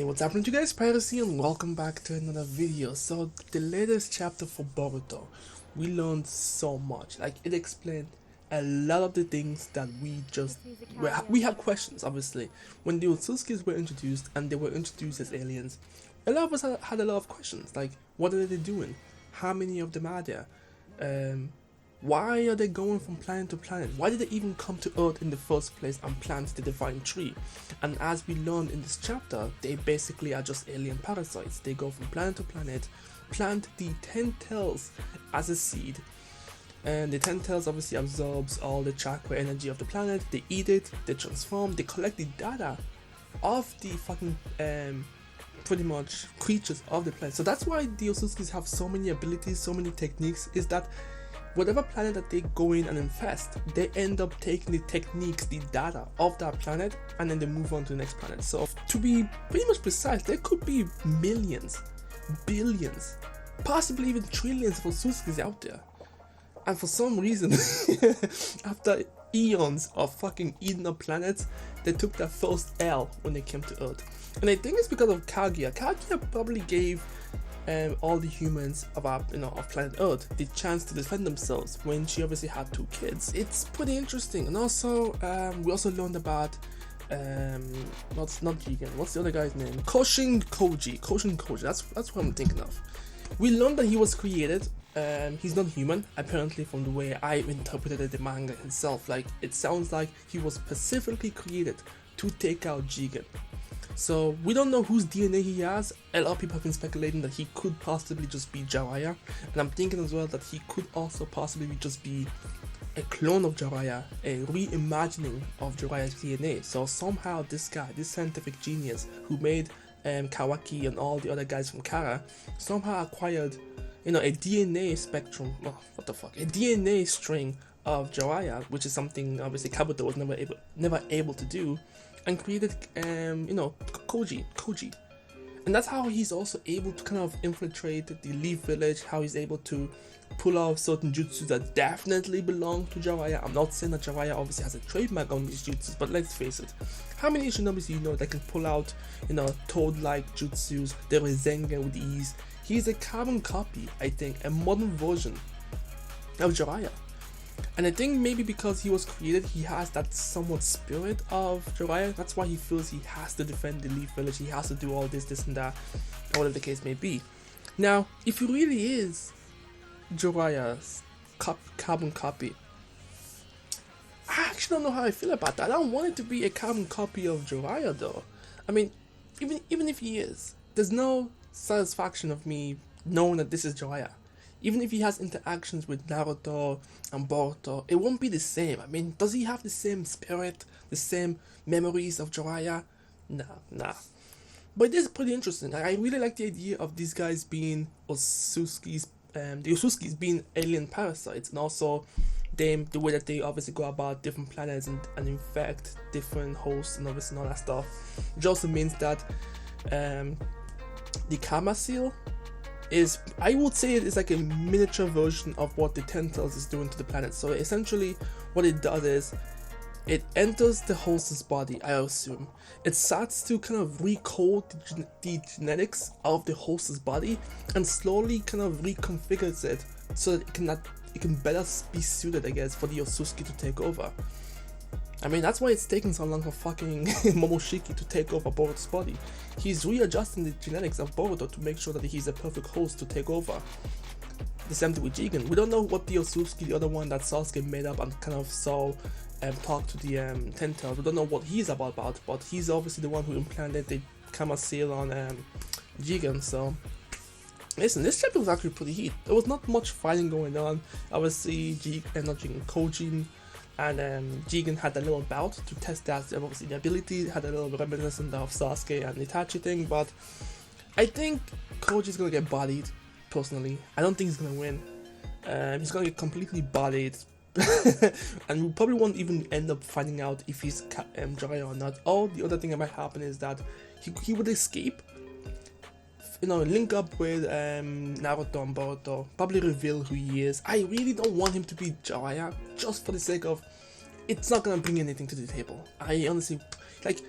Hey, what's happening to you guys? Pyros here and welcome back to another video. So the latest chapter for Boruto, we learned so much. Like, it explained a lot of the things that we have questions. Obviously, when the Otsutsuki were introduced and they were introduced as aliens, a lot of us had a lot of questions. Like, what are they doing? How many of them are there? Why are they going from planet to planet? Why did they even come to Earth in the first place and plant the divine tree? And as we learned in this chapter, they basically are just alien parasites. They go from planet to planet, plant the 10 tails as a seed, and the 10 tails obviously absorbs all the chakra energy of the planet. They eat it, they transform, they collect the data of the fucking pretty much creatures of the planet. So that's why the Otsutsukis have so many abilities, so many techniques, is that whatever planet that they go in and infest, they end up taking the techniques, the data of that planet, and then they move on to the next planet. So to be pretty much precise, there could be millions, billions, possibly even trillions of Otsutsuki out there. And for some reason, after eons of fucking eating up planets, they took that first L when they came to Earth. And I think it's because of Kaguya. Kaguya probably gave all the humans of our, of planet Earth the chance to defend themselves when she obviously had 2 kids. It's pretty interesting. And also, we also learned about not Jigen. What's the other guy's name? Koshin Koji. That's what I'm thinking of. We learned that he was created. He's not human, apparently, from the way I interpreted the manga itself. Like, it sounds like he was specifically created to take out Jigen. So we don't know whose DNA he has. A lot of people have been speculating that he could possibly just be Jiraiya, and I'm thinking as well that he could also possibly just be a clone of Jiraiya, a reimagining of Jiraiya's DNA. So somehow this guy, this scientific genius who made Kawaki and all the other guys from Kara, somehow acquired, a DNA spectrum. Oh, what the fuck? A DNA string of Jiraiya, which is something obviously Kabuto was never able to do, and created Koji, and that's how he's also able to kind of infiltrate the Leaf Village, how he's able to pull off certain jutsus that definitely belong to Jiraiya. I'm not saying that Jiraiya obviously has a trademark on these jutsus, but let's face it, how many shinobis do you know that can pull out toad-like jutsus, the Rasengan with ease? He's a carbon copy, I think, a modern version of Jiraiya. And I think maybe because he was created, he has that somewhat spirit of Jiraiya. That's why he feels he has to defend the Leaf Village, he has to do all this and that, or whatever the case may be. Now, if he really is Jiraiya's carbon copy, I actually don't know how I feel about that. I don't want it to be a carbon copy of Jiraiya though. I mean, even if he is, there's no satisfaction of me knowing that this is Jiraiya. Even if he has interactions with Naruto and Boruto, it won't be the same. I mean, does he have the same spirit, the same memories of Jiraiya? Nah. But it is pretty interesting. I really like the idea of these guys being the Otsutsukis being alien parasites, and also the way that they obviously go about different planets and infect different hosts and obviously all that stuff. Which also means that the Karma Seal is, I would say, it is like a miniature version of what the 10 tails is doing to the planet. So essentially what it does is it enters the host's body, I assume. It starts to kind of recode the genetics of the host's body and slowly kind of reconfigures it so that it can better be suited, I guess, for the Otsutsuki to take over. I mean, that's why it's taking so long for fucking Momoshiki to take over Boruto's body. He's readjusting the genetics of Boruto to make sure that he's a perfect host to take over. The same thing with Jigen. We don't know what the Otsutsuki, the other one that Sasuke made up and kind of saw talk to the 10 tails. We don't know what he's about, but he's obviously the one who implanted the Karma Seal on Jigen. So listen, this chapter was actually pretty heat. There was not much fighting going on. Obviously, Koji and Jigen had a little bout to test that, obviously the ability, had a little reminiscent of Sasuke and Itachi thing, but I think Koji's gonna get bodied, personally. I don't think he's gonna win. He's gonna get completely bodied, and we probably won't even end up finding out if he's Jiraiya or not. Or the other thing that might happen is that he would escape, link up with Naruto and Boruto, probably reveal who he is. I really don't want him to be Jiraiya, just for the sake of, it's not gonna bring anything to the table. I honestly, like,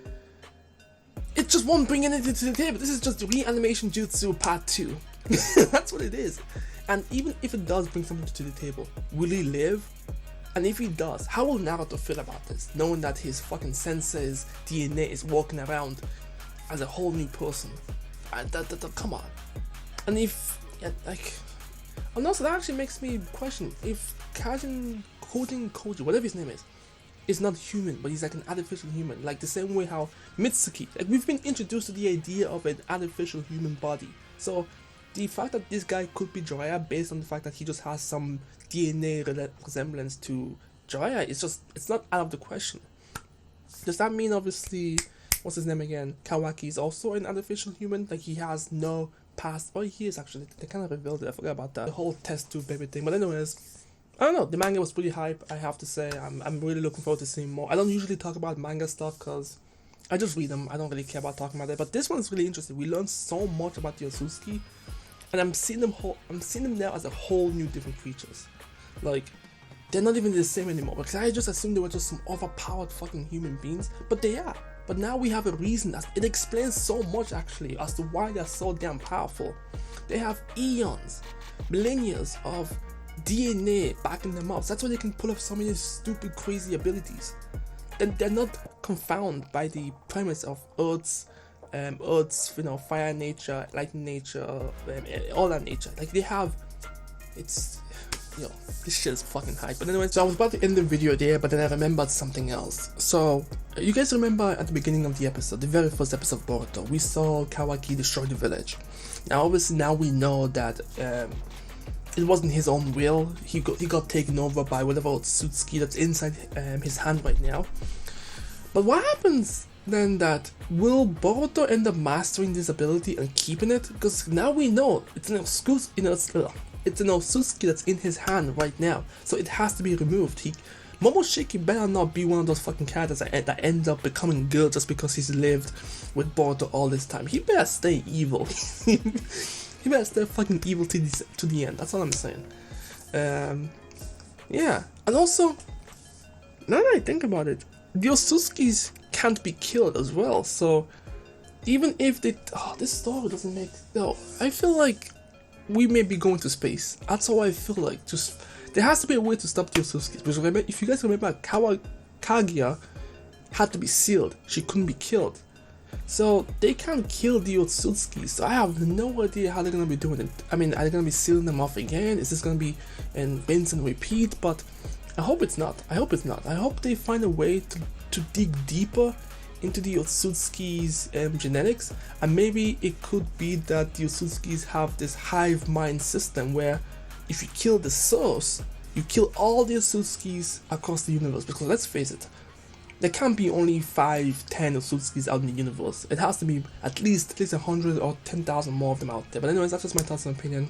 just won't bring anything to the table. This is just reanimation jutsu part 2. That's what it is. And even if it does bring something to the table, will he live? And if he does, how will Naruto feel about this, knowing that his fucking sensei's DNA is walking around as a whole new person? Come on. And if, yeah, like, and also that actually makes me question if Koji, whatever his name is not human, but he's like an artificial human, like the same way how Mitsuki, like we've been introduced to the idea of an artificial human body. So the fact that this guy could be Jiraiya based on the fact that he just has some DNA resemblance to Jiraiya, it's not out of the question. Does that mean, obviously, what's his name again, Kawaki is also an artificial human, like he has no past? Oh, he is actually, they kind of revealed it, I forgot about that, the whole test tube baby thing. But anyways, I don't know, the manga was pretty hype, I have to say. I'm really looking forward to seeing more. I don't usually talk about manga stuff because I just read them, I don't really care about talking about it, but this one's really interesting. We learned so much about the Otsutsuki, and I'm seeing them now as a whole new different creatures. Like, they're not even the same anymore, because I just assumed they were just some overpowered fucking human beings, but they are. But now we have a reason. It explains so much actually as to why they're so damn powerful. They have eons, millennia of DNA backing them up. So that's why they can pull off so many stupid, crazy abilities. Then they're not confounded by the premise of Earth's, fire nature, lightning nature, all that nature. Like they have, it's, this shit is fucking hype. But anyway, so I was about to end the video there, but then I remembered something else. So you guys remember at the beginning of the episode, the very first episode of Boruto, we saw Kawaki destroy the village. Now obviously now we know that it wasn't his own will. He got taken over by whatever Otsutsuki that's inside his hand right now. But what happens then? That will Boruto end up mastering this ability and keeping it? Because now we know it's an Otsutsuki that's in his hand right now, so it has to be removed. Momoshiki better not be one of those fucking characters that ends up becoming good just because he's lived with Boruto all this time. He better stay evil. He better stay fucking evil to the end. That's all I'm saying. Yeah, and also, now that I think about it, the Otsutsukis can't be killed as well. So even if they, this story doesn't make, I feel like we may be going to space. That's how I feel like. Just there has to be a way to stop the Otsutsuki. Because remember, if you guys remember, Kaguya had to be sealed. She couldn't be killed. So they can't kill the Otsutsuki. So I have no idea how they're gonna be doing it. I mean, are they gonna be sealing them off again? Is this gonna be an rinse and repeat? But I hope it's not. I hope it's not. I hope they find a way to dig deeper into the Otsutsuki's genetics, and maybe it could be that the Otsutsukis have this hive mind system where if you kill the source, you kill all the Otsutskis across the universe. Because let's face it, there can't be only 5, 10 Otsutskis out in the universe. It has to be at least 100 or 10,000 more of them out there. But anyways, that's just my thoughts and opinion.